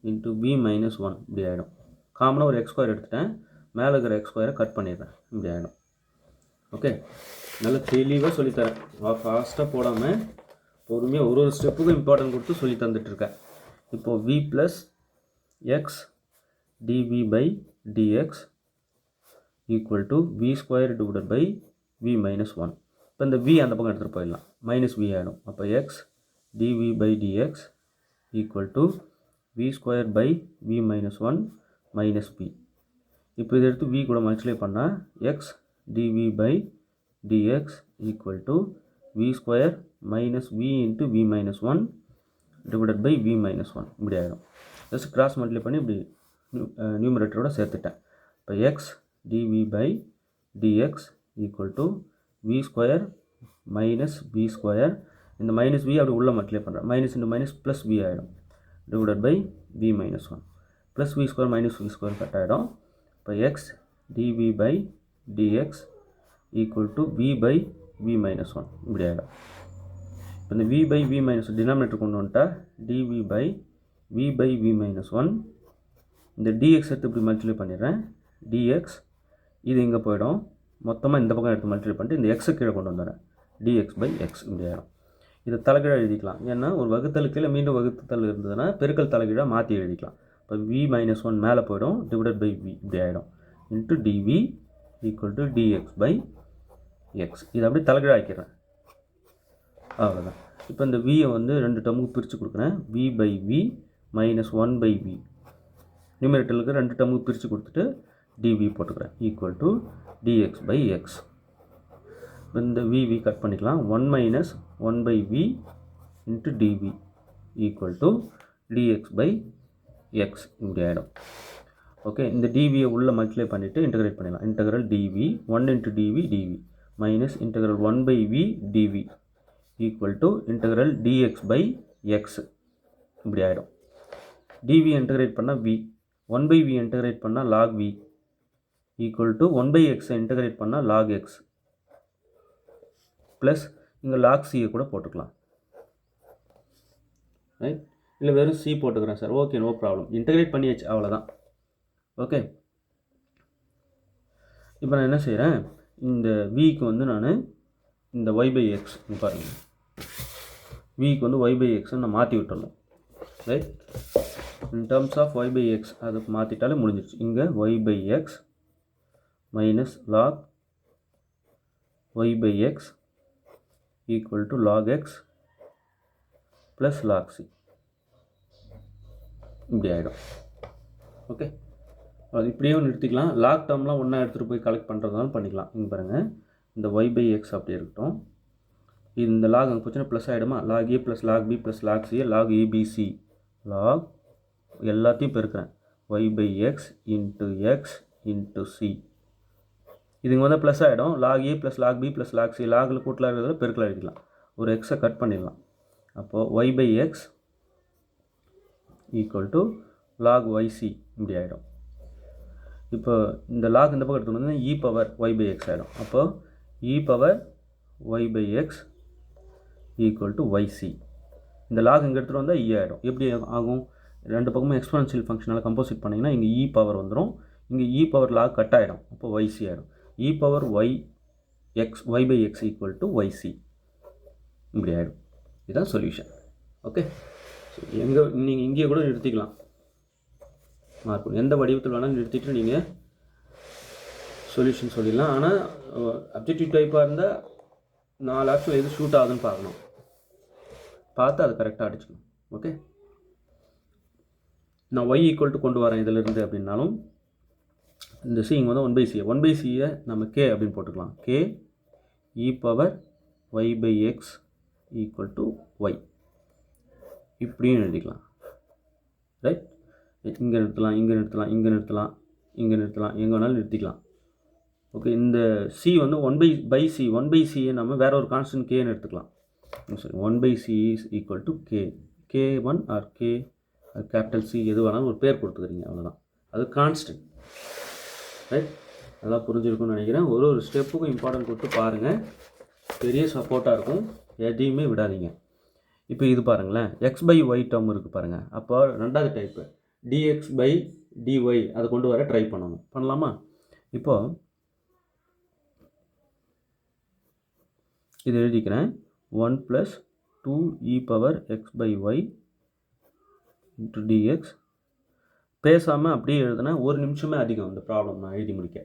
into v minus 1 இப்படி ஆகிடும். காமனாக ஒரு எக்ஸ் ஸ்கொயர் எடுத்துட்டேன், மேலே இருக்கிற எக்ஸ் ஸ்கொயரை கட் பண்ணிடுறேன், இப்படி ஆகிடும். ஓகே, நல்லா தெளிவாக சொல்லித்தரேன், ஃபாஸ்ட்டாக போடாமல் பொறுமையாக ஒரு ஸ்டெப்புக்கும் இம்பார்ட்டன்ட் கொடுத்து சொல்லி தந்துட்டுருக்கேன். இப்போது v plus x dv by dx equal to v square divided by v minus 1. இப்போ இந்த v அந்த பக்கம் எடுத்துகிட்டு போயிடலாம், மைனஸ் v ஆகிடும். அப்போ X dv by dx equal to v square by v minus 1 minus v. இப்போ இதை எடுத்து v கூட மல்டிப்ளை பண்ணால் x dv by dx equal to v square minus v into v minus 1 divided by v minus 1 இப்படி ஆகிடும். Just cross multiply பண்ணி இப்படி நியூமரேட்டரோட சேர்த்துட்டேன். இப்போ x dv by dx equal to v square minus v square, இந்த minus v அப்படி உள்ளே multiply பண்ணுறேன், minus into minus plus v ஆகிடும் divided by v minus 1 plus v square minus v square cut ஆகிடும். இப்போ x dv by dx equal to v by v minus 1 இப்படி ஆகிடும். இப்போ இந்த v by v minus denominator கொண்டு வந்துட்டா dv by v minus 1, இந்த dx எடுத்து இப்படி மல்டிப்ளை பண்ணிடுறேன், dx இது இங்கே போயிடும், மொத்தமாக இந்த பக்கம் எடுத்து மல்டிப்ளை பண்ணிட்டு இந்த எக்ஸை கீழே கொண்டு வந்துடுறேன், dx பை எக்ஸ் இப்படி ஆகிடும். இதை தலைகீழாக எழுதிக்கலாம், ஏன்னா ஒரு வகுத்தலுக்கு கீழே மீண்டும் வகுத்தல் இருந்ததுன்னா பெருக்கல் தலைகீழாக மாற்றி எழுதிக்கலாம். இப்போ v மைனஸ் 1 மேலே போயிடும், டிவைடட் பை v இப்படி ஆகிடும், into dv equal to dx by x. இதை அப்படியே தலைகீழாக ஆக்கிடுறேன், அவ்வளோதான். இப்போ இந்த வியை வந்து ரெண்டு டேர்முக்கு பிரித்து கொடுக்குறேன், v by v minus 1 by v, நியூமரேட்டருக்கு ரெண்டு டேர்முக்கு பிரித்து கொடுத்துட்டு dv போட்டுக்கிறேன் equal to dx by x. இந்த v கட் பண்ணிக்கலாம், 1 minus 1 by v into dv equal to dx by x இப்படி ஆகிடும். ஓகே, இந்த டிவியை உள்ளே மல்டிப்ளை பண்ணிவிட்டு இன்டகிரேட் பண்ணிடலாம். Integral dv 1 into dv dv minus integral 1 by v dv equal to integral dx by x இப்படி ஆகிடும். டிவி இன்டகிரேட் பண்ணால் வி, 1 பை வி இன்டகிரேட் பண்ணால் log v equal to 1 by எக்ஸை இன்டகிரேட் பண்ணால் லாக் எக்ஸ் ப்ளஸ் இங்கே log சியை கூட போட்டுக்கலாம். ரைட், இல்லை வெறும் சி போட்டுக்கிறேன் sir, okay no problem, integrate பண்ணியாச்சு அவ்வளோதான். ஓகே, இப்போ நான் என்ன செய்கிறேன், இந்த விக்கு வந்து நான் இந்த ஒய் பை எக்ஸ் பாருங்கள், விக்கு வந்து ஒய் பை எக்ஸ்ன்னு நான் மாற்றி விட்டுடணும். Right, in terms of y by x அதுக்கு மாற்றிட்டாலே முடிஞ்சிடுச்சு. இங்கே y by x minus log y by x equal to log x plus log c இப்படி ஆகிடும். ஓகே, அது இப்படியே நிறுத்திக்கலாம். லாக் டேர்ம்லாம் ஒன்றா எடுத்துகிட்டு போய் கலெக்ட் பண்ணுறதுனாலும் பண்ணிக்கலாம். இங்கே பாருங்கள், இந்த ஒய் பை எக்ஸ் அப்படி இருக்கட்டும், இந்த லாக் அங்கே போச்சுன்னா ப்ளஸ் ஆகிடுமா, log a plus log b plus log c, log a b c log எல்லாத்தையும் பெருக்கிறேன், y by x into c. இதுங்க வந்து ப்ளஸ் ஆகிடும், log a plus log b plus log c, லாகில் கூட்டலாக இருக்கிறத பெருக்கில் எழுதிக்கலாம், ஒரு எக்ஸை கட் பண்ணிடலாம். அப்போது y by x equal to log y c இப்படி ஆகிடும். இப்போ இந்த லாக் இந்த பக்கம் எடுத்துகிட்டு வந்து e power y by x ஆகிடும். அப்போது இ power y by x equal to yc. இந்த லாக் இங்கே எடுத்துகிட்டு வந்தால் இ ஆகிடும். எப்படி ஆகும், ரெண்டு பக்கமும் எக்ஸ்போனன்ஷியல் ஃபங்க்ஷனால் கம்போசிட் பண்ணிங்கன்னா இங்கே இ பவர் வந்துடும், இங்கே இ பவர் லாக் கட் ஆகிடும், அப்போ ஒய்சி ஆகிடும். E power y by x equal to y c இப்படி ஆகிடும். இதுதான் சொல்யூஷன். ஓகே, நீங்கள் இங்கேயே கூட நிறுத்திக்கலாம், மார்க் எந்த வடிவத்தில் வேணாலும் நிறுத்திட்டு நீங்கள் சொல்யூஷன் சொல்லிடலாம். ஆனால் அப்ஜெக்டிவ் டைப்பாக இருந்தால் 4 ஆப்ஷன் எது ஷூட் ஆகுதுன்னு பார்க்கணும், பார்த்து அதை கரெக்டாக அடிச்சுக்கணும். ஓகே, நான் ஒய் ஈக்குவல் டு கொண்டு வரேன் இதிலிருந்து அப்படின்னாலும் இந்த சி இங்கே வந்து 1 பை சியை நம்ம கே அப்படின்னு போட்டுக்கலாம். K e power y by x equal to y இப்படியும் எழுதிக்கலாம். ரைட், இங்கே நிறுத்தலாம், இங்கே நிறுத்தலாம், இங்கே நிறுத்தலாம், இங்கே நிறுத்தலாம், எங்கே வேணாலும் நிறுத்திக்கலாம். ஓகே, இந்த சி வந்து 1 பை சியை நம்ம வேற ஒரு கான்ஸ்டன்ட் கேன்னு எடுத்துக்கலாம். சரி, 1 by c is equal to கே1 ஆர் கே கேபிட்டல் சி எது வேணாலும் ஒரு பேர் கொடுத்துக்கிறீங்க, அவ்வளோதான், அது கான்ஸ்டன்ட். ரைட், அதெல்லாம் புரிஞ்சிருக்கும்னு நினைக்கிறேன். ஒரு ஸ்டெப்புக்கும் இம்பார்ட்டன்ட் கொடுத்து பாருங்கள், பெரிய சப்போர்ட்டாக இருக்கும், எதையுமே விடாதீங்க. இப்போ இது பாருங்களேன், எக்ஸ் பை ஒய் டேர்ம் இருக்குது பாருங்கள். அப்போ ரெண்டாவது டைப்பு dx பை dy அதை கொண்டு வர ட்ரை பண்ணணும், பண்ணலாமா? இப்போது இது எழுதிக்கிறேன், 1 + 2e power x by y into dx. பேசாமல் அப்படியே எழுதுனா ஒரு நிமிஷமே அதிகம் இந்த ப்ராப்ளம் நான் எழுதி முடிக்க.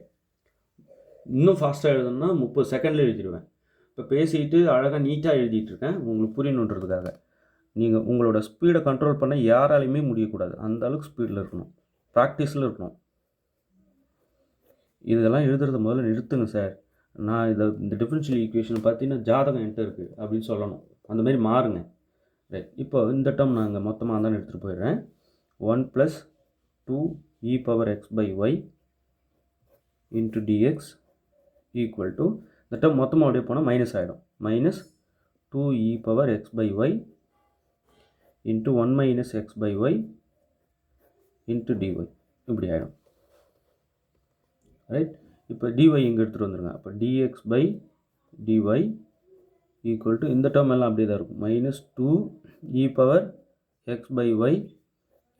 இன்னும் ஃபாஸ்ட்டாக எழுதணும்னா 30 செகண்டில் எழுதிடுவேன். இப்போ பேசிட்டு அழகாக நீட்டாக எழுதிட்டுருக்கேன், உங்களுக்கு புரியணுன்றதுக்காக. நீங்கள் உங்களோட ஸ்பீடை கண்ட்ரோல் பண்ண யாராலையுமே முடியக்கூடாது, அந்த அளவுக்கு ஸ்பீடில் இருக்கணும், ப்ராக்டிஸில் இருக்கணும். இதெல்லாம் எழுதுறத முதல்ல நிறுத்துங்க சார், நான் இந்த டிஃபரன்ஷியல் ஈக்குவேஷன் பார்த்தீங்கன்னா ஜாதகம் என்கிட்ட இருக்குது அப்படின்னு சொல்லணும், அந்த மாதிரி மாறுங்க. ரைட், இப்போ இந்த டேர்ம் நான் இங்கே மொத்தமாக தான் எடுத்துகிட்டு போயிடுறேன். 1 + 2e power x by y into dx equal to, இந்த டேர்ம் மொத்தமாக அப்படியே போனால் மைனஸ் ஆகிடும், minus 2e power x by y into 1 minus X by y into dy இப்படி ஆகிடும். ரைட், இப்போ dy இங்கே எடுத்துகிட்டு வந்துடுங்க. அப்போ dx by dy equal to, இந்த டேர்ம் எல்லாம் அப்படியே தான் இருக்கும், minus 2e power x by y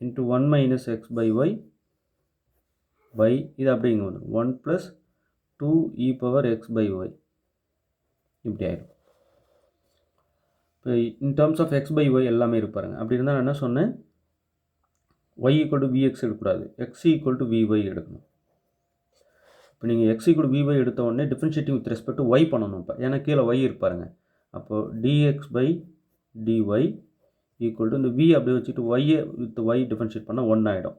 into 1 minus X by y by, இது அப்படியே இங்கே வந்துடும், 1 + 2e power x by Y இப்படி ஆகிடும். இப்போ in terms of x by y எல்லாமே இருப்பாருங்க. அப்படி இருந்தால் நான் என்ன சொன்னேன், y ஈக்குவல் டு vx எடுக்கக்கூடாது, x ஈக்குவல் டு vy எடுக்கணும். இப்போ நீங்கள் x ஈக்குவல் டு vy எடுத்த உடனே differentiating with respect to y பண்ணணும். இப்போ ஏன்னா கீழே y இருப்பாருங்க. அப்போது dx by dy equal to, இந்த v அப்படியே வச்சுட்டு y வித் y டிஃப்ரென்ஷியேட் பண்ணால் 1 ஆகிடும்.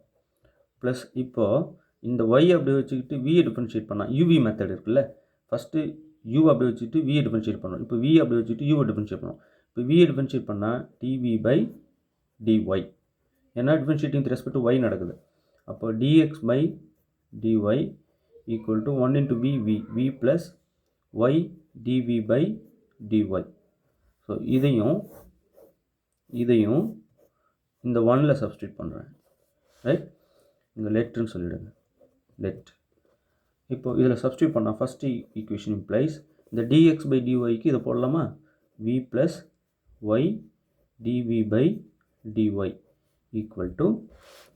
ப்ளஸ் இப்போது இந்த y அப்படியே வச்சுக்கிட்டு v டிஃப்ரென்ஷியேட் பண்ணால் uv மெத்தட் இருக்குல்ல, ஃபஸ்ட்டு u அப்படியே வச்சுட்டு v டிஃப்ரென்ஷியேட் பண்ணணும். இப்போ v அப்படியே வச்சுட்டு u டிஃப்ரென்ஷியேட் பண்ணணும். இப்போ v டிஃப்ரென்ஷியேட் பண்ணால் dv பை dy. ஏன்னா differentiating with respect to y நடக்குது. அப்போ dx by dy equal to 1 into v plus y dv by dy. So இதையும் இந்த 1ல் சப்ஸ்டியூட் பண்ணுறேன். ரைட், இந்த லெட்டுன்னு சொல்லிவிடுங்க, லெட். இப்போ இதில் சப்ஸ்டியூட் பண்ணால் ஃபஸ்ட்டு ஈக்குவேஷன் இம்ப்ளைஸ் இந்த dx by dyக்கு இதை போடலாமா, v plus y dv by dy equal to,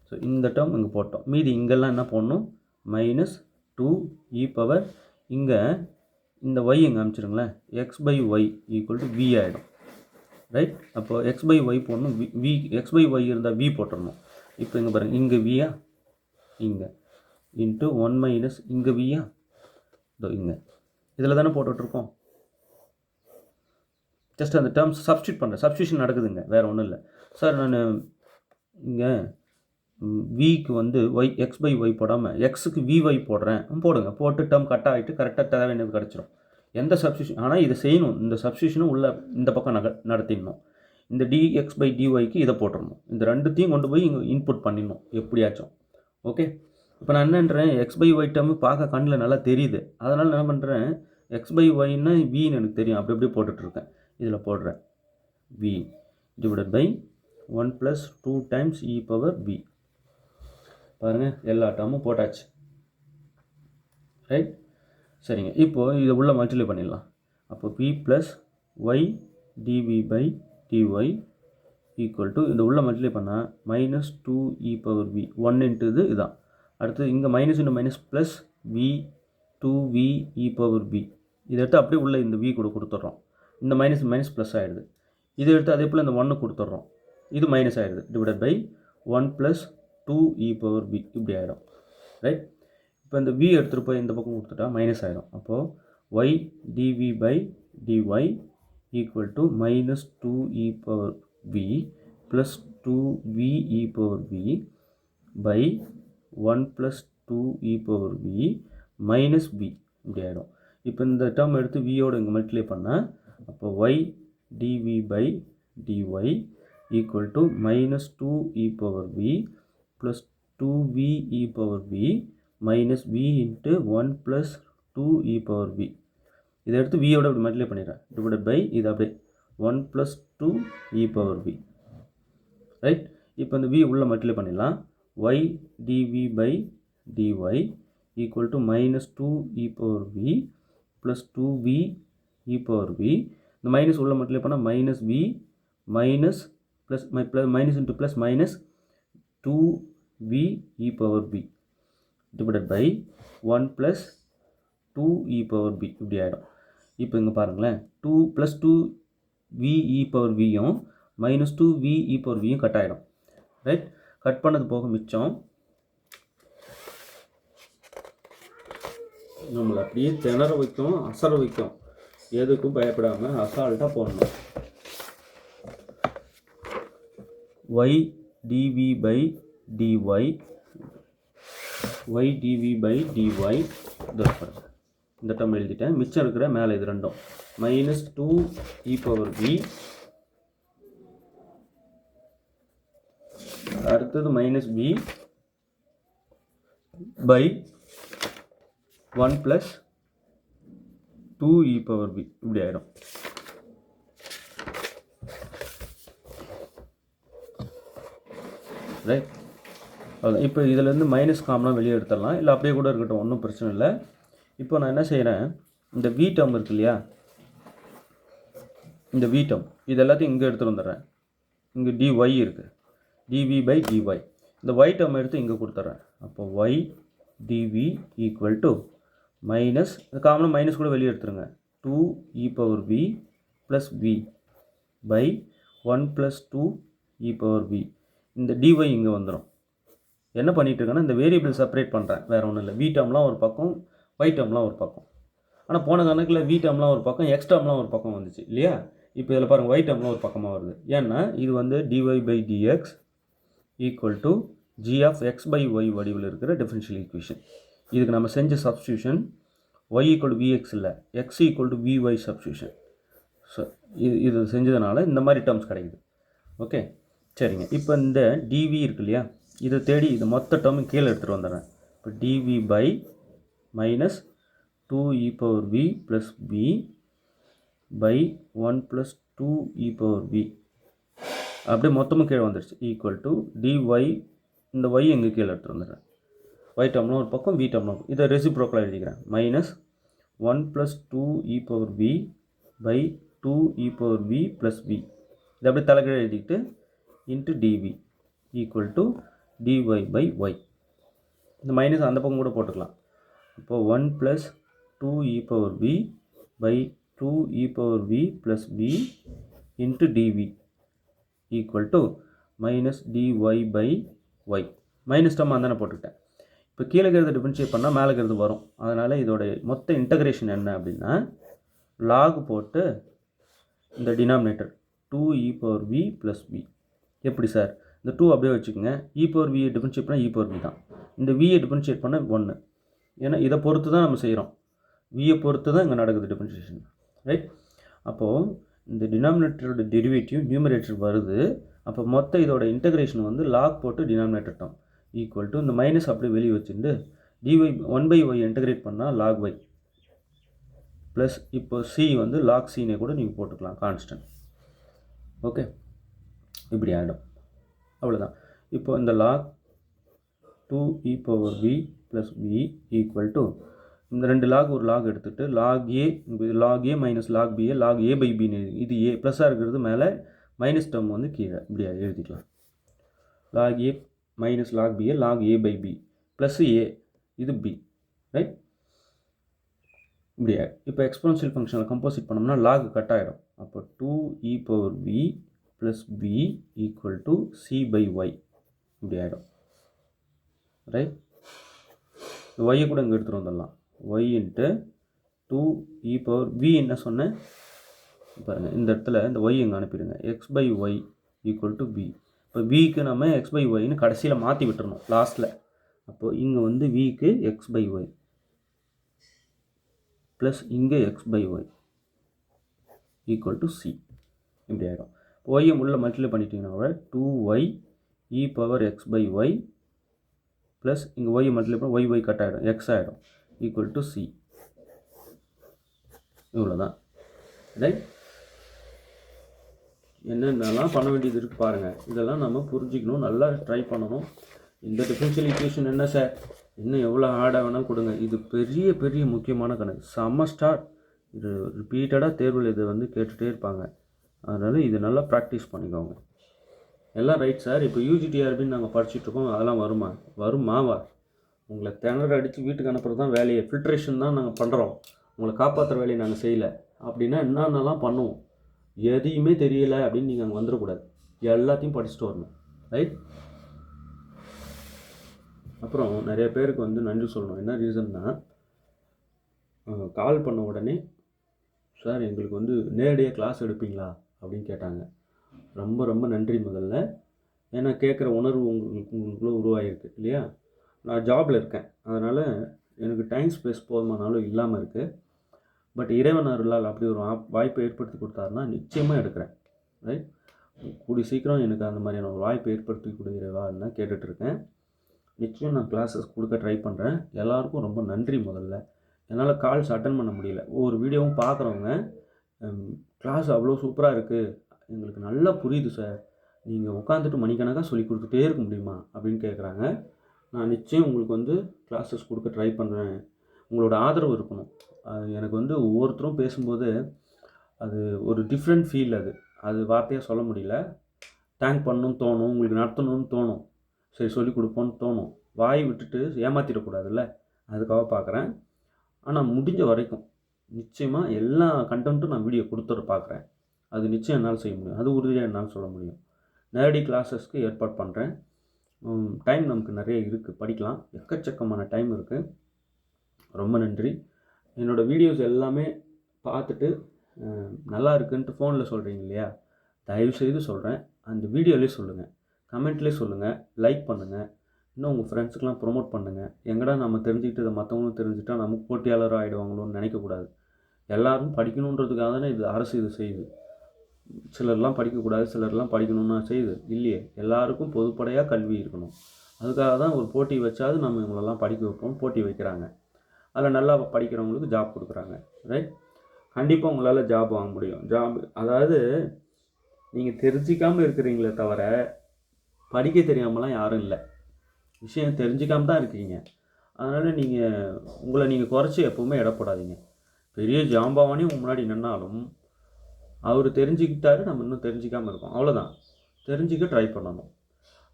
so இந்த டேர்ம் இங்கே போட்டோம். மீதி இங்கெல்லாம் என்ன போடணும், மைனஸ் 2e பவர், இங்கே இந்த y இங்கே அனுப்பிச்சிருங்களேன், x by y equal to v ஆகிடும். ரைட், அப்போ x by y போடணும், x by y இருந்தால் v போட்டுடணும். இப்போ இங்கே பாருங்கள், இங்கே வியா, இங்கே இன்ட்டு 1 மைனஸ் இங்கே வியா, இதோ இங்கே இதில் தானே போட்டுட்ருக்கோம். ஜஸ்ட் அந்த டேர்ம்ஸ் சப்ஸ்டியூட் பண்ணுறேன், சப்ஸ்டியூஷன் நடக்குதுங்க, வேறு ஒன்றும் இல்லை. சார் நான் இங்கே விக்கு வந்து எக்ஸ் பை ஒய் போடாமல் எக்ஸுக்கு விஒய் போடுறேன், போடுங்க, போட்டு டேர்ம் கட் ஆகிட்டு கரெக்டாக தேவையானது கிடச்சிரும். எந்த சப்ஸ்டியூஷன், ஆனால் இதை செய்யணும், இந்த சப்ஸ்டியூஷனும் உள்ள இந்த பக்கம் நடத்திடணும். இந்த டிஎக்ஸ் பை டிஒய்க்கு இதை போட்டுடணும், இந்த ரெண்டுத்தையும் கொண்டு போய் இங்கே இன்புட் பண்ணிடணும் எப்படியாச்சும். ஓகே, இப்போ நான் என்னன்றேன், எக்ஸ் பை ஒய் டேர்மு பார்க்க கண்ணில் நல்லா தெரியுது, அதனால் என்ன பண்ணுறேன், எக்ஸ் பை ஒய்னா வின்னு எனக்கு தெரியும், அப்படி அப்படியே போட்டுட்ருக்கேன். இதில் போடுறேன் v divided by 1 + 2 times e power v. பாருங்கள், எல்லா டேர்மும் போட்டாச்சு. ரைட், சரிங்க. இப்போது இதை உள்ள மல்டிப்ளை பண்ணிடலாம். அப்போ v plus y dv by dy equal to, இந்த உள்ள மல்டிப்ளை பண்ணால் minus 2e power v, 1 into இது இதான். அடுத்து இங்கே minus into minus plus v 2v e power v. இதை எடுத்து அப்படியே உள்ள இந்த v கூட கொடுத்துட்றோம். இந்த மைனஸ் ப்ளஸ் ஆகிடுது. இதை எடுத்து அதே போல் இந்த 1 கொடுத்துட்றோம், இது மைனஸ் ஆகிடுது. Divided by 1 + 2e power v, இப்படி ஆகிடும். ரைட், இப்போ இந்த v எடுத்துகிட்டு போய் இந்த பக்கம் கொடுத்துட்டா மைனஸ் ஆகிடும். அப்போது y dv by dy equal to minus 2e power v plus 2v e power v by 1 + 2e power v minus v, இப்படி ஆகிடும். இப்போ இந்த டேர்ம் எடுத்து வியோடு இங்கே மல்டிப்ளை பண்ணால், அப்போ y dv by dy equal to minus 2e power v plus 2v e power v minus v into 1 + 2e power v. இதை எடுத்து வியோட அப்படி மல்டிப்ளை பண்ணிடுறேன், டிவைடட் பை இது அப்படியே 1 + 2e பவர் v. ரைட், இப்போ இந்த v உள்ள மல்டிப்ளை பண்ணிடலாம். y dv by dy equal to minus 2e power v plus 2v e power v. இந்த மைனஸ் உள்ள மல்டிப்ளை பண்ணால் minus v minus plus minus into plus minus 2v e power v divided by 1 + 2e power v, இப்படி ஆகிடும். இப்போ இங்கே பாருங்களேன், 2 + 2v e power vயும் minus 2v e power vயும் கட் ஆகிடும். ரைட், கட் பண்ணது போக மிச்சம் நம்மளை அப்படியே திணற வைக்கும், அசர வைக்கும். எதுக்கும் பயப்படாமல் அசால்ட்டாக போடணும். y dv by dy y dv by dy இந்த டேர்ம் எழுதிட்டேன். மிச்சம் இருக்கிற மேலே இது ரெண்டும் மைனஸ் 2e பவர் v, அடுத்தது minus v by 1 + 2e power v, இப்படி ஆகிடும். ரைட், அவ்வளோதான். இப்போ இதிலேருந்து மைனஸ் காமனாக வெளியே எடுத்துடலாம், இல்லை அப்படியே கூட இருக்கட்டும், ஒன்றும் பிரச்சனை இல்லை. இப்போ நான் என்ன செய்கிறேன், இந்த v டேர்ம் இருக்கு இல்லையா, இந்த v டேர்ம் இது எல்லாத்தையும் இங்கே எடுத்துகிட்டு வந்துடுறேன். இங்கே dy இருக்குது, dv by dy. இந்த y டேர்ம் எடுத்து இங்கே கொடுத்துட்றேன். அப்போ y dv equal to minus, இந்த காமனாக மைனஸ் கூட வெளியே எடுத்துருங்க, 2e power v plus v by 1 + 2e power v. இந்த dy இங்கே வந்துடும். என்ன பண்ணிகிட்டு இருக்கேன்னா, இந்த வேரியபிள் செப்பரேட் பண்ணுறேன், வேறு ஒன்றும் இல்லை. v டேர்ம்லாம் ஒரு பக்கம், y டேர்ம்லாம் ஒரு பக்கம். ஆனால் போன கணக்கில் v டேர்ம்லாம் ஒரு பக்கம், x டேர்ம்லாம் ஒரு பக்கம் வந்துச்சு இல்லையா. இப்போ இதில் பாருங்கள், y டேர்ம்லாம் ஒரு பக்கமாக வருது. ஏன்னா இது வந்து dy by dx equal to g of x by y வடிவில் இருக்கிற டிஃபரன்ஷியல் ஈக்குவேஷன். இதுக்கு நம்ம செஞ்ச சப்ஸ்டியூஷன் y = vx இல்லை, x = vy சப்ஸ்டியூஷன். ஸோ இது செஞ்சதுனால இந்த மாதிரி டேர்ம்ஸ் கிடைக்குது. ஓகே, சரிங்க. இப்போ இந்த டிவி இருக்கு இல்லையா, இதை தேடி இது மொத்த டேர்மும் கீழே எடுத்துகிட்டு வந்துடுறேன். இப்போ dv by minus 2e power v plus v by 1 plus 2e power v அப்படியே மொத்தமும் கீழே வந்துடுச்சு ஈக்குவல் டு dy. இந்த y எங்கே கீழே எடுத்துகிட்டு வந்துடுறேன். y டேர்ம்னா ஒரு பக்கம், v டேர்ம்னா இதை ரெசிப்ரோக்கலாக எழுதிக்கிறேன். Minus 1 plus 2e power v by 2e power v plus v இதை அப்படியே தலைகீழ எழுதிக்கிட்டு into dv equal to dy by y. இந்த மைனஸ் அந்த பக்கம் கூட போட்டுக்கலாம். இப்போது 1 plus 2e power v by 2e power v plus v into dv equal to minus dy by y. Minus term அந்தானே போட்டுக்கிட்டேன். இப்போ கீழே இருக்கிறது டிஃபரன்ஷியேட் பண்ணால் மேலே இருக்கிறது வரும். அதனால் இதோட மொத்த இன்டகிரேஷன் என்ன அப்படின்னா லாக் போட்டு இந்த denominator 2e power v plus v. எப்படி சார்? இந்த 2 அப்படியே வச்சுக்கோங்க. e பவர் v டிஃபரன்ஷியேட் பண்ணால் e பவர் v தான். இந்த v டிஃபரன்ஷியேட் பண்ண 1. ஏன்னா இதை பொறுத்து தான் நம்ம செய்கிறோம். v பொறுத்து தான் இங்கே நடக்குது டிஃபரன்ஷியேஷன், ரைட்? அப்போது இந்த டினாமினேட்டரோட டெரிவேட்டிவ் நியூமரேட்டர் வருது. அப்போ மொத்த இதோட இன்டகிரேஷன் வந்து லாக் போட்டு டினாமினேட்டர் டேர்ம் ஈக்குவல் டு இந்த மைனஸ் அப்படியே வெளியே வச்சுட்டு dy 1/y இன்டகிரேட் பண்ணால் log y ப்ளஸ் இப்போ c வந்து log cனே கூட நீங்கள் போட்டுக்கலாம் கான்ஸ்டன்ட். ஓகே, இப்படி ஆகிடும். அவ்வளோதான். இப்போ இந்த log 2e power v plus v equal to இந்த ரெண்டு லாக் ஒரு லாக் எடுத்துகிட்டு log a minus log b log a by பின்னு இது a ப்ளஸ்ஸாக இருக்கிறது மேலே மைனஸ் டேர்ம் வந்து கீழே இப்படி எழுதிக்கலாம். log a minus log b log a by b plus a இது b, ரைட்? இப்படியா. இப்போ எக்ஸ்போனன்ஷியல் ஃபங்க்ஷனில் கம்போசிட் பண்ணோம்னா லாக் கட் ஆகிடும். அப்போ 2e power v plus b equal to c by y இப்படி ஆகிடும், ரைட்? இந்த ஒய்யை கூட இங்கே எடுத்துகிட்டு வந்துடலாம். y into 2e power v என்ன சொன்னேன் பாருங்கள், இந்த இடத்துல இந்த y இங்கே அனுப்பிடுங்க. x by y equal to b. இப்போ விக்கு நம்ம x பை ஒய்னு கடைசியில் மாற்றி விட்டுறணும் லாஸ்ட்டில். அப்போது இங்கே வந்து விக்கு x பை ஒய் ப்ளஸ் இங்கே x by y equal to c இப்படி ஆகிடும். ஒய்யை உள்ள மல்டிப்ளை பண்ணிட்டீங்கன்னா 2y e power x by y plus இங்கே ஒய்யை மல்டிப்ளை பண்ண ஒய் கட் ஆகிடும், x ஆகிடும் ஈக்குவல் டு c. இவ்வளோதான், ரைட்? என்னென்னலாம் பண்ண வேண்டியது இருக்குது பாருங்கள். இதெல்லாம் நம்ம புரிஞ்சிக்கணும், நல்லா ட்ரை பண்ணணும். இந்த டிஃபரன்ஷியல் ஈக்குவேஷன் என்ன சார், இன்னும் எவ்வளோ ஹார்டாக வேணால் கொடுங்க, இது பெரிய பெரிய முக்கியமான கணக்கு. செம்ம ஸ்டார்ட். இது ரிப்பீட்டடாக தேர்வில் இதை வந்து கேட்டுகிட்டே இருப்பாங்க. அதனால் இது நல்லா ப்ராக்டிஸ் பண்ணிக்கோங்க. எல்லாம் ரைட் சார். இப்போ யூஜிடிஆர்பின்னு நாங்கள் படிச்சுட்ருக்கோம், அதெல்லாம் வருமாவா? உங்களை திணற அடித்து வீட்டுக்கு அனுப்புறது தான் வேலையை. ஃபில்ட்ரேஷன் தான் நாங்கள் பண்ணுறோம், உங்களை காப்பாற்றுற வேலையை நாங்கள் செய்யலை. அப்படின்னா என்னென்னலாம் பண்ணுவோம்? எதையுமே தெரியலை அப்படின்னு நீங்கள் அங்கே வந்துடக்கூடாது. எல்லாத்தையும் படிச்சுட்டு வரணும், ரைட்? அப்புறம் நிறைய பேருக்கு வந்து நன்றி சொல்லணும். என்ன ரீசன்னா, கால் பண்ண உடனே சார் எங்களுக்கு வந்து நேரடியாக கிளாஸ் எடுப்பீங்களா அப்படின்னு கேட்டாங்க. ரொம்ப ரொம்ப நன்றி முதல்ல. ஏன்னா கேட்குற உணர்வு உங்களுக்குள்ளே உருவாகிருக்கு இல்லையா? நான் ஜாபில் இருக்கேன், அதனால் எனக்கு டைம் ஸ்பேஸ் போதுமானாலும் இல்லாமல் இருக்குது. பட் இறைவன் அருளால் அப்படி ஒரு வாய்ப்பை ஏற்படுத்தி கொடுத்தாருன்னா நிச்சயமாக எடுக்கிறேன், ரைட்? கூடி சீக்கிரம் எனக்கு அந்த மாதிரியான ஒரு வாய்ப்பை ஏற்படுத்தி கொடுக்கிறவான்னு தான் கேட்டுட்ருக்கேன். நிச்சயம் நான் கிளாஸஸ் கொடுக்க ட்ரை பண்ணுறேன். எல்லாருக்கும் ரொம்ப நன்றி முதல்ல. என்னால் கால்ஸ் அட்டன் பண்ண முடியல. ஒவ்வொரு வீடியோவும் பார்க்குறவங்க கிளாஸ் அவ்வளோ சூப்பராக இருக்குது, எங்களுக்கு நல்லா புரியுது சார், நீங்கள் உட்காந்துட்டு மணிக்கணக்காக சொல்லி கொடுத்துட்டே இருக்க முடியுமா அப்படின்னு கேட்குறாங்க. நான் நிச்சயம் உங்களுக்கு வந்து கிளாஸஸ் கொடுக்க ட்ரை பண்ணுறேன். உங்களோட ஆதரவு இருக்கணும். அது எனக்கு வந்து ஒவ்வொருத்தரும் பேசும்போது அது ஒரு டிஃப்ரெண்ட் ஃபீல். அது வார்த்தையாக சொல்ல முடியல. தேங்க் பண்ணணும்னு தோணும், உங்களுக்கு நடத்தணும்னு தோணும், சரி சொல்லிக் கொடுப்போன்னு தோணும். வாய் விட்டுட்டு ஏமாற்றிடக்கூடாதுல்ல, அதுக்காக பார்க்குறேன். ஆனால் முடிஞ்ச வரைக்கும் நிச்சயமாக எல்லா கண்டென்ட்டும் நான் வீடியோ கொடுத்துட்டு பார்க்குறேன். அது நிச்சயம் என்னால் செய்ய முடியும், அது உறுதியாக என்னால் சொல்ல முடியும். நேரடி கிளாஸஸ்க்கு ஏற்பாடு பண்ணுறேன். டைம் நமக்கு நிறைய இருக்குது, படிக்கலாம், எக்கச்சக்கமான டைம் இருக்குது. ரொம்ப நன்றி. என்னோடய வீடியோஸ் எல்லாமே பார்த்துட்டு நல்லா இருக்குன்ட்டு ஃபோனில் சொல்கிறீங்க இல்லையா, தயவுசெய்து சொல்கிறேன், அந்த வீடியோலேயே சொல்லுங்கள், கமெண்ட்லேயே சொல்லுங்கள், லைக் பண்ணுங்கள், இன்னும் உங்கள் ஃப்ரெண்ட்ஸுக்கெலாம் ப்ரொமோட் பண்ணுங்கள். எங்கடா நம்ம தெரிஞ்சுக்கிட்டு இதை மற்றவங்களும் தெரிஞ்சுட்டா நமக்கு போட்டியாளராக ஆகிடுவாங்களோன்னு நினைக்கக்கூடாது. எல்லோரும் படிக்கணுன்றதுக்காக தானே இது அரசு இது செய்யுது. சிலர்லாம் படிக்கக்கூடாது, சிலர்லாம் படிக்கணும்னா செய்யுது இல்லையே. எல்லாருக்கும் பொதுப்படையாக கல்வி இருக்கணும். அதுக்காக தான் ஒரு போட்டி வச்சாவது நம்ம இவங்களெல்லாம் படிக்க வைப்போம், போட்டி வைக்கிறாங்க. அதில் நல்லா படிக்கிறவங்களுக்கு ஜாப் கொடுக்குறாங்க. ரைட். கண்டிப்பாக உங்களால் ஜாப் வாங்க முடியும். ஜாப் அதாவது நீங்கள் தெரிஞ்சிக்காமல் இருக்கிறீங்களே தவிர படிக்க தெரியாமலாம் யாரும் இல்லை. விஷயம் தெரிஞ்சிக்காமல் தான் இருக்கீங்க. அதனால் உங்களை நீங்கள் குறைச்சி எப்போவுமே இடப்படாதீங்க. பெரிய ஜாம்பவானி முன்னாடி நின்னாலும் அவர் தெரிஞ்சுக்கிட்டாரு, நம்ம இன்னும் தெரிஞ்சிக்காமல் இருக்கோம். அவ்வளோதான். தெரிஞ்சிக்க ட்ரை பண்ணணும்.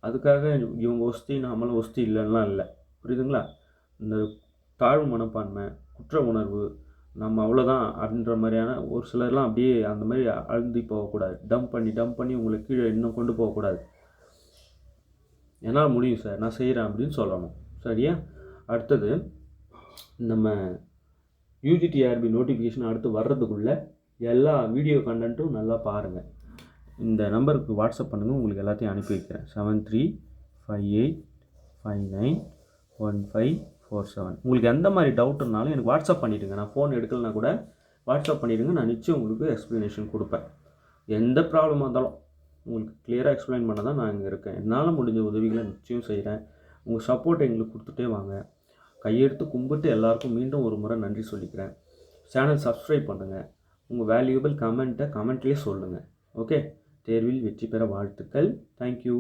அதுக்காக இவங்க ஒஸ்தி நம்மளும் ஒஸ்தி இல்லைன்னா இல்லை. புரியுதுங்களா? இந்த தாழ்வு மனப்பான்மை, குற்ற உணர்வு, நம்ம அவ்வளோதான் அப்படின்ற மாதிரியான ஒரு சிலர்லாம் அப்படியே அந்த மாதிரி அழுந்தி போகக்கூடாது. டம்ப் பண்ணி உங்களை கீழே இன்னும் கொண்டு போகக்கூடாது. என்னால் முடியும் சார், நான் செய்கிறேன் அப்படின்னு சொல்லணும். சரியா? அடுத்தது நம்ம யூஜிடிஆர்பி நோட்டிஃபிகேஷன் அடுத்து வர்றதுக்குள்ளே எல்லா வீடியோ கண்டென்ட்டும் நல்லா பாருங்கள். இந்த நம்பருக்கு வாட்ஸ்அப் பண்ணுங்கள், உங்களுக்கு எல்லாத்தையும் அனுப்பி வைக்கிறேன். 7358591547. உங்களுக்கு எந்த மாதிரி டவுட் இருந்தாலும் எனக்கு வாட்ஸ்அப் பண்ணிவிடுங்க. நான் ஃபோன் எடுக்கலைன்னா கூட வாட்ஸ்அப் பண்ணிவிடுங்க. நான் நிச்சயம் உங்களுக்கு எக்ஸ்ப்ளனேஷன் கொடுப்பேன். எந்த ப்ராப்ளமாக இருந்தாலும் உங்களுக்கு கிளியராக எக்ஸ்பிளைன் பண்ண தான் நான் இங்கே இருக்கேன். என்னால் முடிஞ்ச உதவிகளை நிச்சயம் செய்கிறேன். உங்கள் சப்போர்ட்டை எங்களுக்கு கொடுத்துட்டே வாங்க. கையெடுத்து கும்பிட்டு எல்லாருக்கும் மீண்டும் ஒரு முறை நன்றி சொல்லிக்கிறேன். சேனல் சப்ஸ்கிரைப் பண்ணுங்கள். உங்கள் வேல்யூபிள் கமெண்ட்டை கமெண்ட்லேயே சொல்லுங்கள். ஓகே. தேர்வில் வெற்றி பெற வாழ்த்துக்கள். தேங்க்யூ.